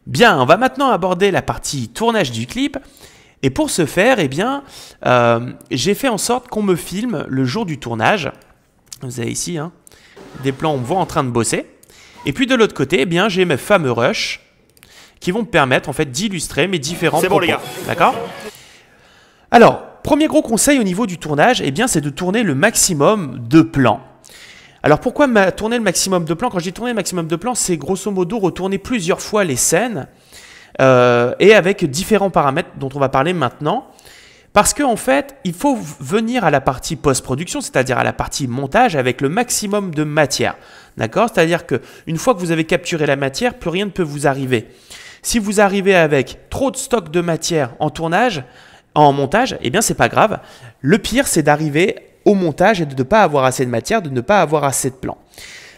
Bien, on va maintenant aborder la partie tournage du clip. Et pour ce faire, eh bien, j'ai fait en sorte qu'on me filme le jour du tournage. Vous avez ici des plans où on me voit en train de bosser. Et puis de l'autre côté, eh bien, j'ai mes fameux rushs qui vont me permettre en fait d'illustrer mes différents propos. C'est bon les gars. D'accord? Alors, premier gros conseil au niveau du tournage, eh bien, c'est de tourner le maximum de plans. Alors pourquoi tourner le maximum de plans? Quand je dis tourner le maximum de plans, c'est grosso modo retourner plusieurs fois les scènes et avec différents paramètres dont on va parler maintenant. Parce qu'en fait, il faut venir à la partie post-production, c'est-à-dire à la partie montage avec le maximum de matière. D'accord? C'est-à-dire qu'une fois que vous avez capturé la matière, plus rien ne peut vous arriver. Si vous arrivez avec trop de stock de matière en tournage, en montage, eh bien c'est pas grave. Le pire, c'est d'arriver au montage et de ne pas avoir assez de matière, de ne pas avoir assez de plans.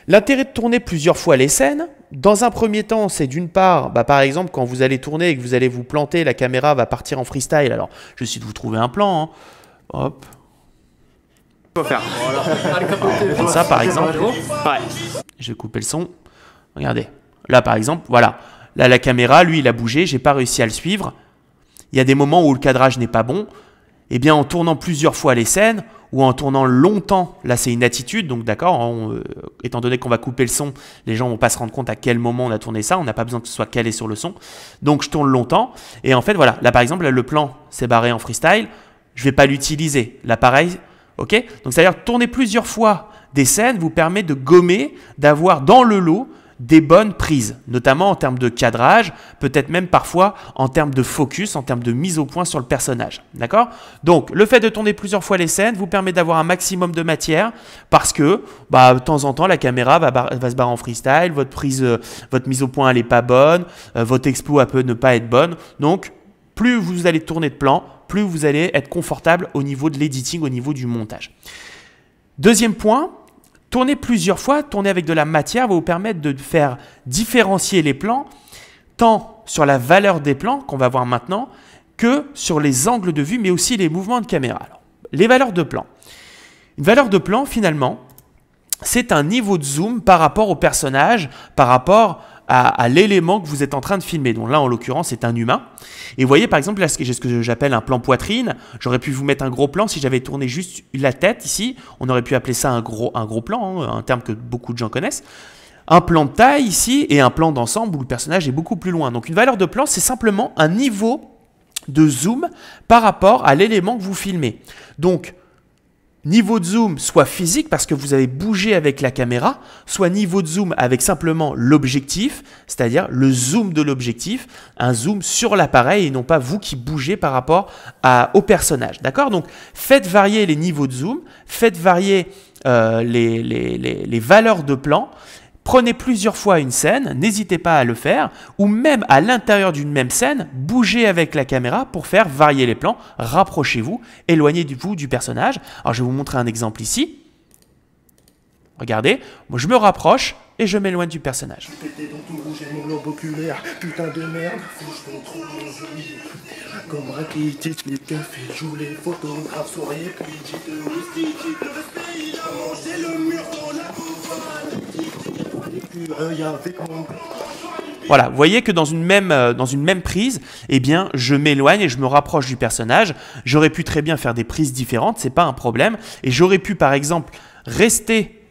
L'intérêt de tourner plusieurs fois les scènes, dans un premier temps, c'est d'une part, par exemple, quand vous allez tourner et que vous allez vous planter, la caméra va partir en freestyle. Alors, je vais essayer de vous trouver un plan. Hop. Faut faire. Comme ça, par exemple. Ouais. Je vais couper le son. Regardez. Là, par exemple, voilà. Là, la caméra, lui, il a bougé. J'ai pas réussi à le suivre. Il y a des moments où le cadrage n'est pas bon. Eh bien, en tournant plusieurs fois les scènes ou en tournant longtemps, là c'est une attitude, donc d'accord, étant donné qu'on va couper le son, les gens ne vont pas se rendre compte à quel moment on a tourné ça, on n'a pas besoin que ce soit calé sur le son. Donc je tourne longtemps et en fait voilà, là par exemple, là, le plan s'est barré en freestyle, je ne vais pas l'utiliser. Là pareil, ok? Donc c'est-à-dire tourner plusieurs fois des scènes vous permet de gommer, d'avoir dans le lot des bonnes prises, notamment en termes de cadrage, peut-être même parfois en termes de focus, en termes de mise au point sur le personnage. D'accord? Donc, le fait de tourner plusieurs fois les scènes vous permet d'avoir un maximum de matière parce que, de temps en temps, la caméra va se barrer en freestyle, votre mise au point, elle n'est pas bonne, votre expo, elle peut ne pas être bonne. Donc, plus vous allez tourner de plans, plus vous allez être confortable au niveau de l'editing, au niveau du montage. Deuxième point, tourner plusieurs fois, tourner avec de la matière va vous permettre de faire différencier les plans, tant sur la valeur des plans qu'on va voir maintenant, que sur les angles de vue, mais aussi les mouvements de caméra. Alors, les valeurs de plan. Une valeur de plan, finalement, c'est un niveau de zoom par rapport au personnage, par rapport à l'élément que vous êtes en train de filmer. Donc là, en l'occurrence, c'est un humain. Et vous voyez, par exemple, là, j'ai ce que j'appelle un plan poitrine. J'aurais pu vous mettre un gros plan si j'avais tourné juste la tête ici. On aurait pu appeler ça un gros plan, un terme que beaucoup de gens connaissent. Un plan de taille ici et un plan d'ensemble où le personnage est beaucoup plus loin. Donc une valeur de plan, c'est simplement un niveau de zoom par rapport à l'élément que vous filmez. Donc, niveau de zoom, soit physique parce que vous avez bougé avec la caméra, soit niveau de zoom avec simplement l'objectif, c'est-à-dire le zoom de l'objectif, un zoom sur l'appareil et non pas vous qui bougez par rapport au personnage. D'accord? Donc, faites varier les niveaux de zoom, faites varier les valeurs de plan. Prenez plusieurs fois une scène, n'hésitez pas à le faire, ou même à l'intérieur d'une même scène, bougez avec la caméra pour faire varier les plans, rapprochez-vous, éloignez-vous du personnage. Alors je vais vous montrer un exemple ici. Regardez, moi je me rapproche et je m'éloigne du personnage. Voilà, vous voyez que dans une même prise, eh bien, je m'éloigne et je me rapproche du personnage. J'aurais pu très bien faire des prises différentes, c'est pas un problème. Et j'aurais pu, par exemple, rester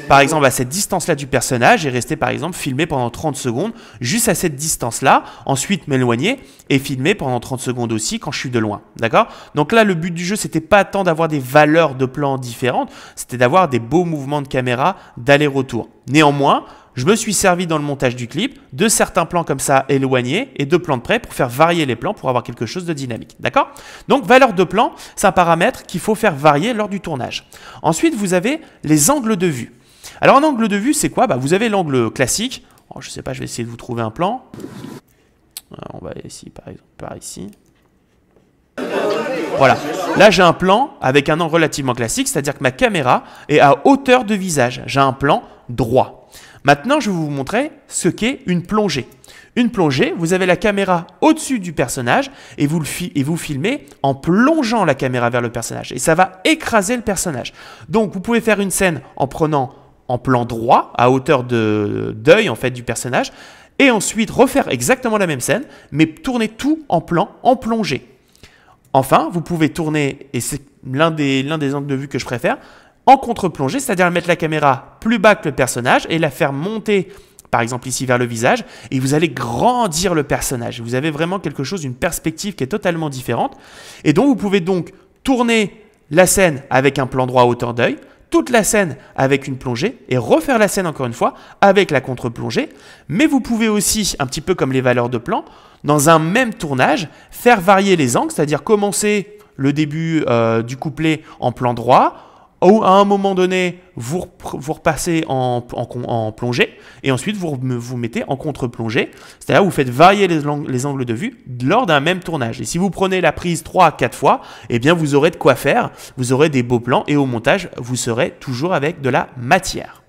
à cette distance-là du personnage et rester, par exemple, filmer pendant 30 secondes, juste à cette distance-là, ensuite m'éloigner et filmer pendant 30 secondes aussi quand je suis de loin. D'accord? Donc là, le but du jeu, c'était pas tant d'avoir des valeurs de plans différentes, c'était d'avoir des beaux mouvements de caméra d'aller-retour. Néanmoins, je me suis servi dans le montage du clip de certains plans comme ça éloignés et de plans de près pour faire varier les plans pour avoir quelque chose de dynamique. D'accord? Donc, valeur de plan, c'est un paramètre qu'il faut faire varier lors du tournage. Ensuite, vous avez les angles de vue. Alors, un angle de vue, c'est quoi? Vous avez l'angle classique. Oh, je ne sais pas, je vais essayer de vous trouver un plan. On va essayer par exemple par ici. Voilà, là j'ai un plan avec un angle relativement classique, c'est-à-dire que ma caméra est à hauteur de visage. J'ai un plan droit. Maintenant, je vais vous montrer ce qu'est une plongée. Une plongée, vous avez la caméra au-dessus du personnage et vous filmez en plongeant la caméra vers le personnage. Et ça va écraser le personnage. Donc, vous pouvez faire une scène en prenant en plan droit, à hauteur d'œil en fait du personnage, et ensuite refaire exactement la même scène, mais tourner tout en plan, en plongée. Enfin, vous pouvez tourner, et c'est l'un des angles de vue que je préfère, en contre-plongée, c'est-à-dire mettre la caméra plus bas que le personnage et la faire monter, par exemple ici vers le visage, et vous allez grandir le personnage. Vous avez vraiment quelque chose, une perspective qui est totalement différente. Et donc, vous pouvez donc tourner la scène avec un plan droit à hauteur d'œil, toute la scène avec une plongée et refaire la scène encore une fois avec la contre-plongée. Mais vous pouvez aussi, un petit peu comme les valeurs de plan, dans un même tournage, faire varier les angles, c'est-à-dire commencer le début du couplet en plan droit, ou à un moment donné, vous repassez en plongée, et ensuite vous mettez en contre-plongée, c'est-à-dire vous faites varier les angles de vue lors d'un même tournage. Et si vous prenez la prise 3 à 4 fois, eh bien vous aurez de quoi faire, vous aurez des beaux plans, et au montage, vous serez toujours avec de la matière.